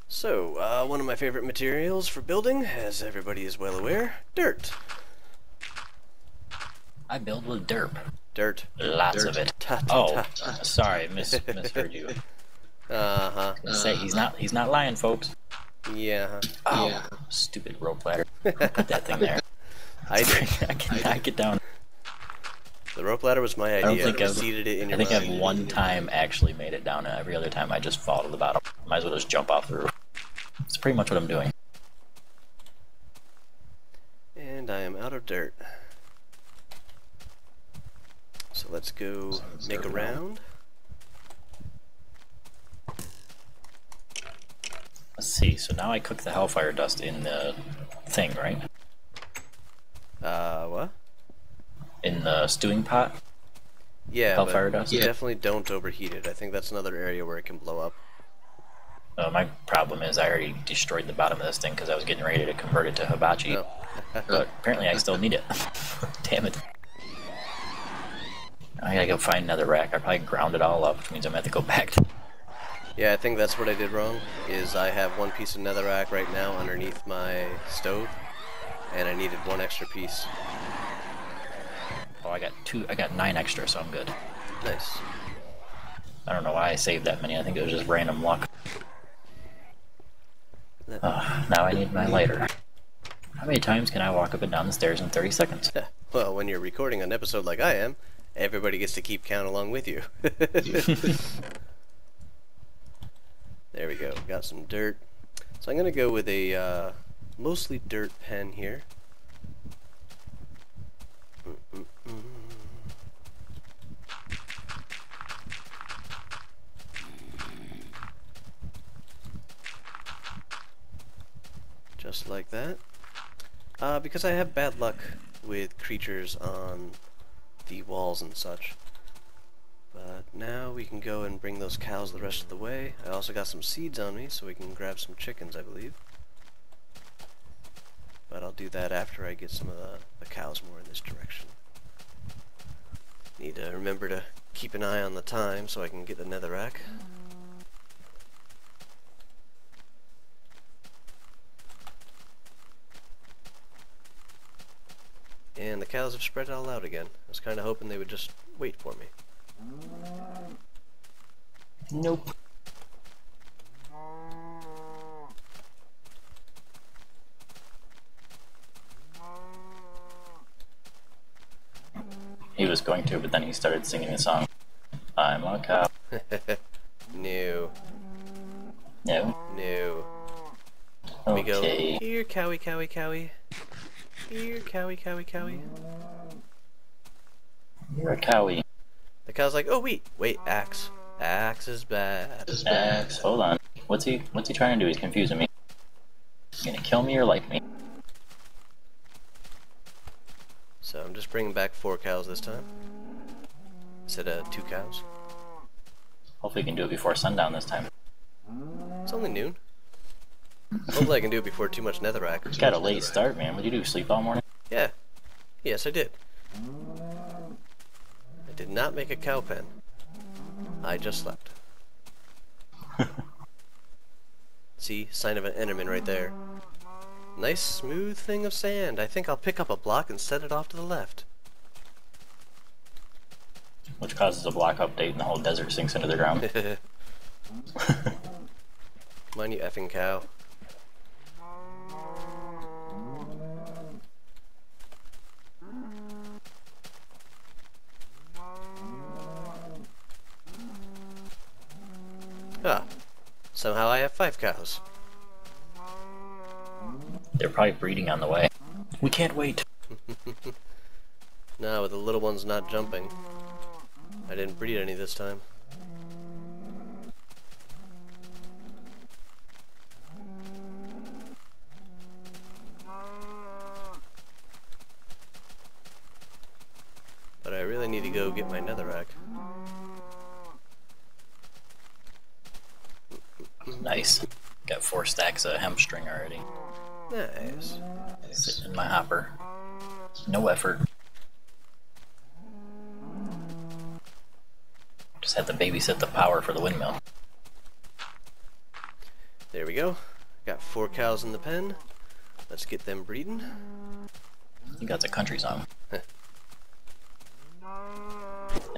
So, one of my favorite materials for building, as everybody is well aware, dirt. I build with derp. Dirt. Lots of it. Oh, sorry, misheard you. Uh-huh. Say he's not lying, folks. Yeah. Oh, yeah. Stupid rope ladder. Put that thing there. I can't get down. The rope ladder was my idea. I don't think seated it in your I think mind. I've one time actually made it down, and every other time I just fall to the bottom. Might as well just jump off the roof. That's pretty much what I'm doing. And I am out of dirt. So let's go make a round. Let's see, so now I cook the hellfire dust in the thing, right? What? In the stewing pot? Yeah, Hellfire but dust? you definitely don't overheat it. I think that's another area where it can blow up. My problem is I already destroyed the bottom of this thing because I was getting ready to convert it to hibachi. Oh. But apparently I still need it. Damn it. I gotta go find another rack. I probably ground it all up, which means I'm gonna have to go back to... Yeah, I think that's what I did wrong, is I have one piece of netherrack right now underneath my stove, and I needed one extra piece. Oh, I got 9 extra, so I'm good. Nice. I don't know why I saved that many. I think it was just random luck. Now I need my lighter. How many times can I walk up and down the stairs in 30 seconds? Well, when you're recording an episode like I am, everybody gets to keep count along with you. There we go. Got some dirt. So I'm going to go with a mostly dirt pen here. Just like that. Because I have bad luck with creatures on the walls and such. But now we can go and bring those cows the rest of the way. I also got some seeds on me, so we can grab some chickens, I believe. But I'll do that after I get some of the cows more in this direction. Need to remember to keep an eye on the time so I can get the netherrack. And the cows have spread all out again. I was kind of hoping they would just wait for me. Nope. He was going to, but then he started singing a song. I'm a cow. No. No? No. Okay. We go, here, cowie, cowie, cowie. Here, cowie, cowie, cowie. You're a cowie. The cow's like, oh, wait, axe. Axe is bad. Axe, hold on. What's he trying to do? He's confusing me. You gonna kill me or like me? So I'm just bringing back 4 cows this time. Instead of 2 cows. Hopefully you can do it before sundown this time. It's only noon. Hopefully I can do it before too much netherrack. You got a late start, man. What'd you do, sleep all morning? Yeah. Yes, I did. I did not make a cow pen. I just slept. See, sign of an enderman right there. Nice smooth thing of sand. I think I'll pick up a block and set it off to the left. Which causes a block update and the whole desert sinks into the ground. Come on, you effing cow. Ah, somehow I have 5 cows. They're probably breeding on the way. We can't wait. No, with the little ones not jumping. I didn't breed any this time. But I really need to go get my netherrack. Nice. Got 4 stacks of hemp string already. Nice. Sitting in my hopper. No effort. Just had to babysit the power for the windmill. There we go. Got 4 cows in the pen. Let's get them breeding. I think that's a country song.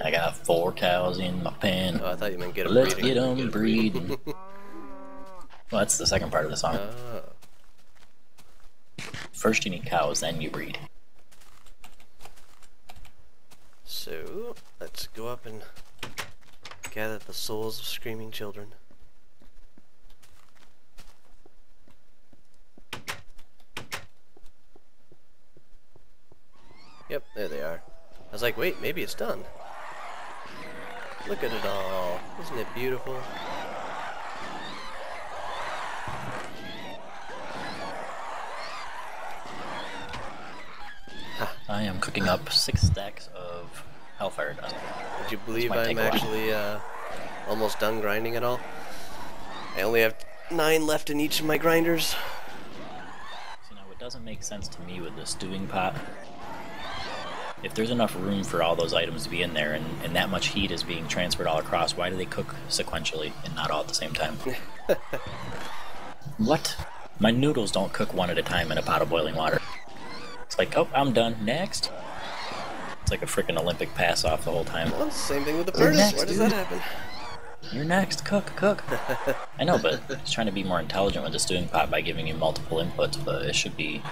I got 4 cows in my pen. Oh, I thought you meant get them Let's breeding. get them breeding. Well, that's the second part of the song. Oh. First you need cows, then you breed. So, let's go up and gather the souls of screaming children. Yep, there they are. I was like, wait, maybe it's done. Look at it all. Isn't it beautiful? I am cooking up 6 stacks of hellfire dust. Would you believe might I'm take a while. actually almost done grinding it all? I only have 9 left in each of my grinders. So now it doesn't make sense to me with the stewing pot. If there's enough room for all those items to be in there and that much heat is being transferred all across, why do they cook sequentially and not all at the same time? What? My noodles don't cook one at a time in a pot of boiling water. It's like, oh, I'm done. Next. It's like a freaking Olympic pass-off the whole time. Well, same thing with the You're furnace. next, Why does dude. that happen? You're next. Cook. I know, but it's trying to be more intelligent with the stewing pot by giving you multiple inputs, but it should be,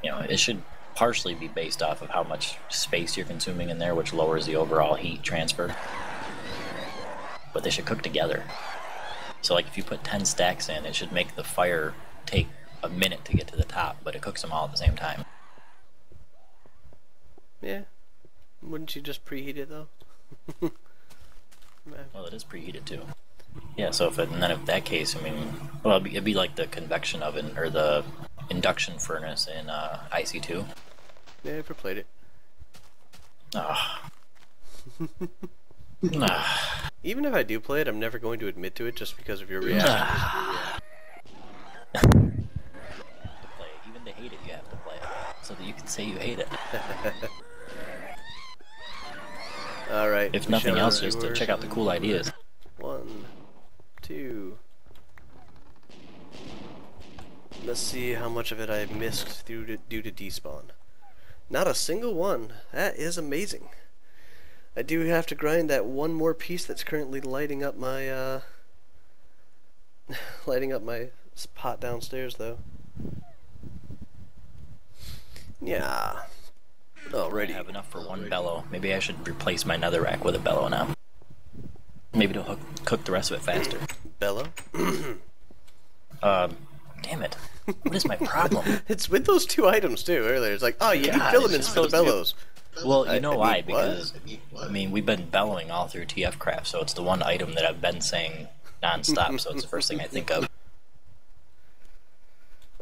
it should partially be based off of how much space you're consuming in there, which lowers the overall heat transfer. But they should cook together. So like if you put 10 stacks in, it should make the fire take a minute to get to the top, but it cooks them all at the same time. Yeah. Wouldn't you just preheat it though? Well, it is preheated too. Yeah, so if that case, I mean, well, it'd be like the convection oven or the induction furnace in IC2. Yeah, I never played it. Ah. Even if I do play it, I'm never going to admit to it just because of your reaction. Even to hate it, you have to play it so that you can say you hate it. Alright. If nothing else, just to check out the cool ideas. 1, 2. Let's see how much of it I missed due to despawn. Not a single one. That is amazing. I do have to grind that one more piece that's currently lighting up my pot downstairs, though. Yeah. Alrighty. I have enough for one bellow. Maybe I should replace my nether rack with a bellow now. Maybe it'll cook the rest of it faster. Bellow? Damn it. What is my problem? It's with those two items, too, earlier. It's like, oh, you need filaments for the bellows. Well, you know why? Because, I mean, we've been bellowing all through TF Craft, so it's the one item that I've been saying non-stop, so it's the first thing I think of.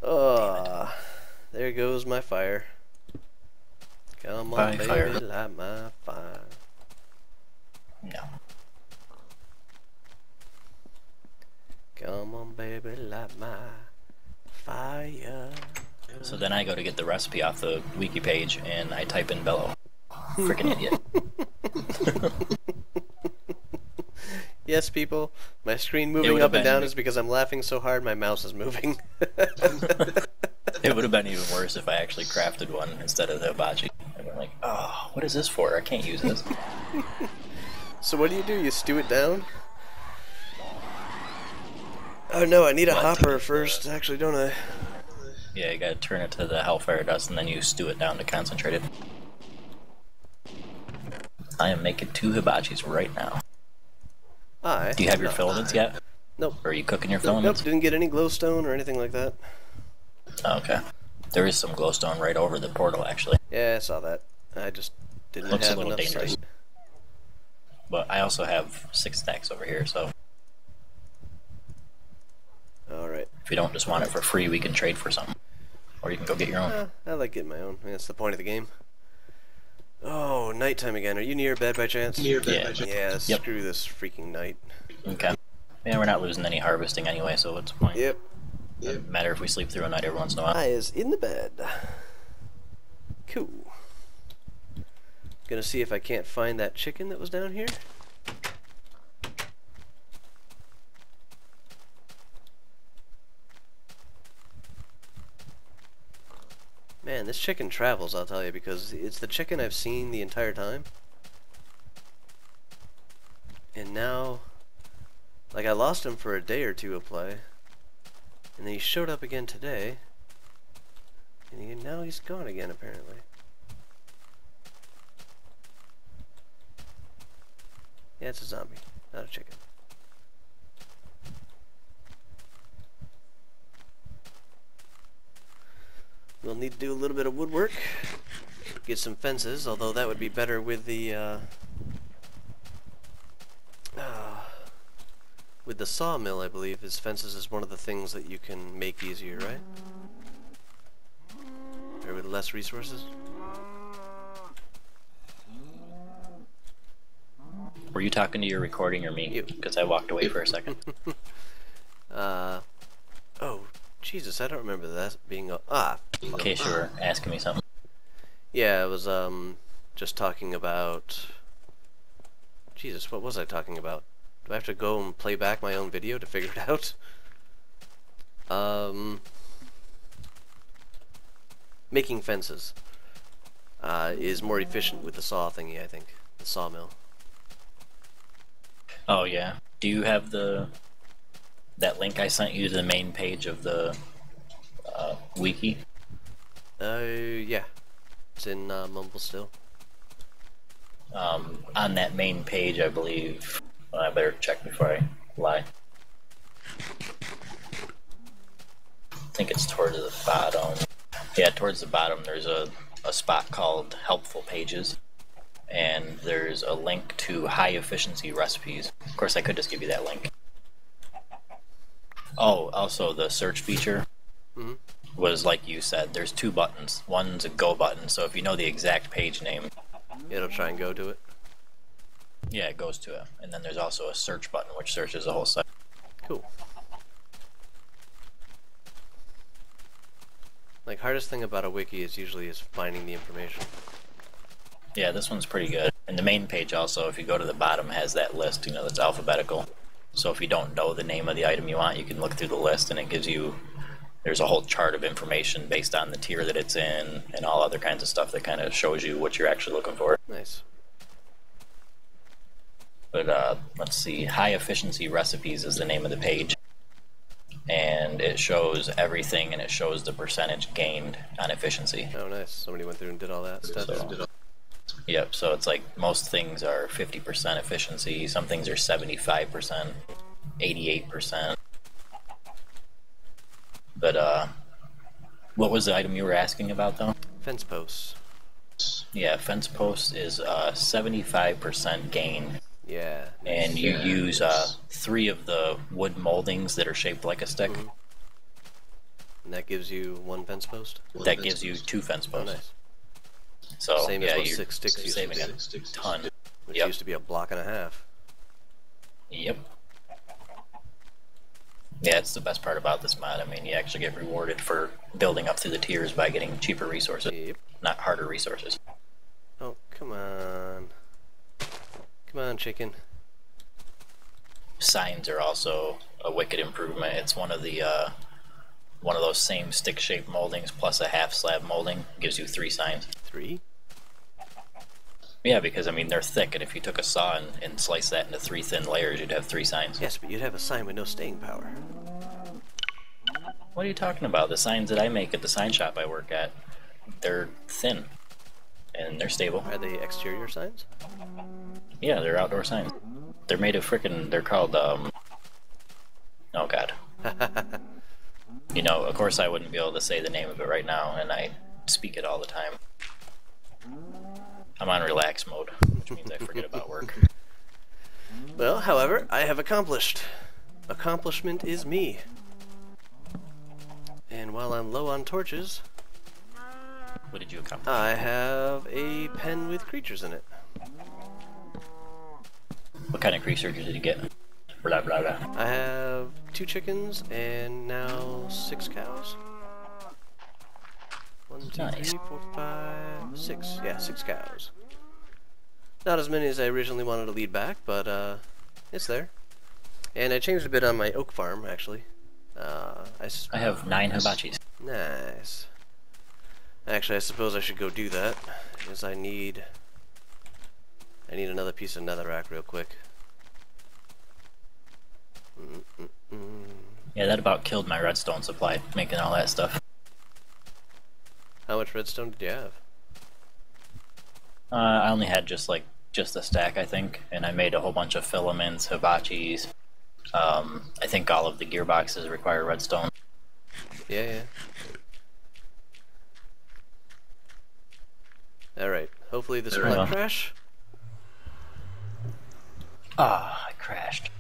Oh, there goes my fire. Come on, baby, fire. light my fire. No. Come on, baby, light my fire. So then I go to get the recipe off the wiki page, and I type in bellow. Freaking idiot. Yes, people, my screen moving up and down is because I'm laughing so hard my mouse is moving. It would have been even worse if I actually crafted one instead of the hibachi. I'd been like, oh, what is this for? I can't use this. So what do? You stew it down? Oh no, I need a hopper first, actually, don't I? Yeah, you gotta turn it to the hellfire dust and then you stew it down to concentrate it. I am making 2 hibachis right now. Do you have your filaments yet? Nope. Or are you cooking your filaments? Nope, didn't get any glowstone or anything like that. Okay. There is some glowstone right over the portal, actually. Yeah, I saw that. I just didn't Looks have a little enough dangerous. sight. But I also have 6 stacks over here, so Alright. if you don't just want it for free, we can trade for something. Or you can go get your own. I like getting my own. I mean, that's the point of the game. Oh, nighttime again. Are you near bed by chance? Near bed by chance. Yeah, Yep. Screw this freaking night. Okay. Yeah, we're not losing any harvesting anyway, so what's the point? Yep. Doesn't matter if we sleep through a night every once in a while. I is in the bed. Cool. Gonna see if I can't find that chicken that was down here. Man, this chicken travels, I'll tell you, because it's the chicken I've seen the entire time. And now, like, I lost him for a day or two of play. And then he showed up again today. And now he's gone again, apparently. Yeah, it's a zombie, not a chicken. We'll need to do a little bit of woodwork. Get some fences, although that would be better with the sawmill, I believe, is fences is one of the things that you can make easier, right? Or with less resources? Were you talking to your recording or me? You. Because I walked away for a second. Oh, Jesus, I don't remember that being a... In case you were asking me something. Yeah, I was, just talking about... Jesus, what was I talking about? Do I have to go and play back my own video to figure it out? Making fences is more efficient with the saw thingy, I think. The sawmill. Oh yeah. Do you have that link I sent you to the main page of the wiki? Yeah. It's in Mumble still. On that main page, I believe. Well, I better check before I lie. I think it's towards the bottom. Yeah, towards the bottom there's a spot called Helpful Pages. And there's a link to high efficiency recipes. Of course, I could just give you that link. Oh, also the search feature was like you said. There's 2 buttons. One's a go button, so if you know the exact page name, It'll try and go to it. Yeah, it goes to it. And then there's also a search button which searches the whole site. Cool. Like, hardest thing about a wiki is usually finding the information. Yeah, this one's pretty good. And the main page also, if you go to the bottom, has that list, you know, that's alphabetical. So if you don't know the name of the item you want, you can look through the list and it gives you, there's a whole chart of information based on the tier that it's in and all other kinds of stuff that kind of shows you what you're actually looking for. Nice. But let's see, high efficiency recipes is the name of the page. And it shows everything and it shows the percentage gained on efficiency. Oh, nice. Somebody went through and did all that stuff. Yep, so it's like most things are 50% efficiency, some things are 75%, 88%. But what was the item you were asking about though? Fence posts. Yeah, fence posts is 75% gain. Yeah. And you use 3 of the wood moldings that are shaped like a stick. Mm-hmm. And that gives you 1 fence post? That gives you 2 fence posts. Oh, nice. So, same yeah, as what you're 6 sticks used to saving be. a ton. Which Yep. used to be a block and a half. Yep. Yeah, it's the best part about this mod. I mean, you actually get rewarded for building up through the tiers by getting cheaper resources, Yep. not harder resources. Oh, come on. Come on, chicken. Signs are also a wicked improvement. It's one of those same stick-shaped moldings plus a half slab molding. Gives you 3 signs. 3? Yeah, because I mean they're thick, and if you took a saw and sliced that into 3 thin layers, you'd have 3 signs. Yes, but you'd have a sign with no staying power. What are you talking about? The signs that I make at the sign shop I work at, they're thin, and they're stable. Are they exterior signs? Yeah, they're outdoor signs. They're made of frickin', they're called, oh god. You know, of course I wouldn't be able to say the name of it right now, and I speak it all the time. I'm on relax mode, which means I forget about work. Well, however, I have accomplished. Accomplishment is me. And while I'm low on torches, What did you accomplish? I have a pen with creatures in it. What kind of creature did you get? Blah blah blah. I have 2 chickens and now 6 cows. 1, 2, Nice. 3, 4, 5, 6. Yeah, 6 cows. Not as many as I originally wanted to lead back, but it's there. And I changed a bit on my oak farm, actually. I have 9 hibachis. Nice. Actually, I suppose I should go do that, because I need another piece of netherrack real quick. Yeah, that about killed my redstone supply, making all that stuff. How much redstone did you have? I only had just a stack, I think, and I made a whole bunch of filaments, hibachis. I think all of the gearboxes require redstone. Yeah. Alright, hopefully this will not crash. Ah, I crashed.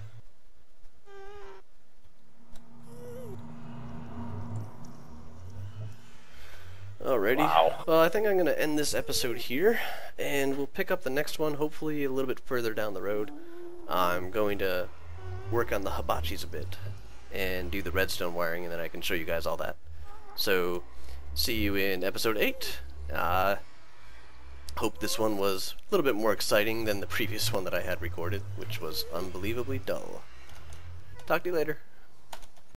Alrighty. Wow. Well, I think I'm going to end this episode here, and we'll pick up the next one hopefully a little bit further down the road. I'm going to work on the hibachis a bit, and do the redstone wiring, and then I can show you guys all that. So, see you in episode 8. Hope this one was a little bit more exciting than the previous one that I had recorded, which was unbelievably dull. Talk to you later.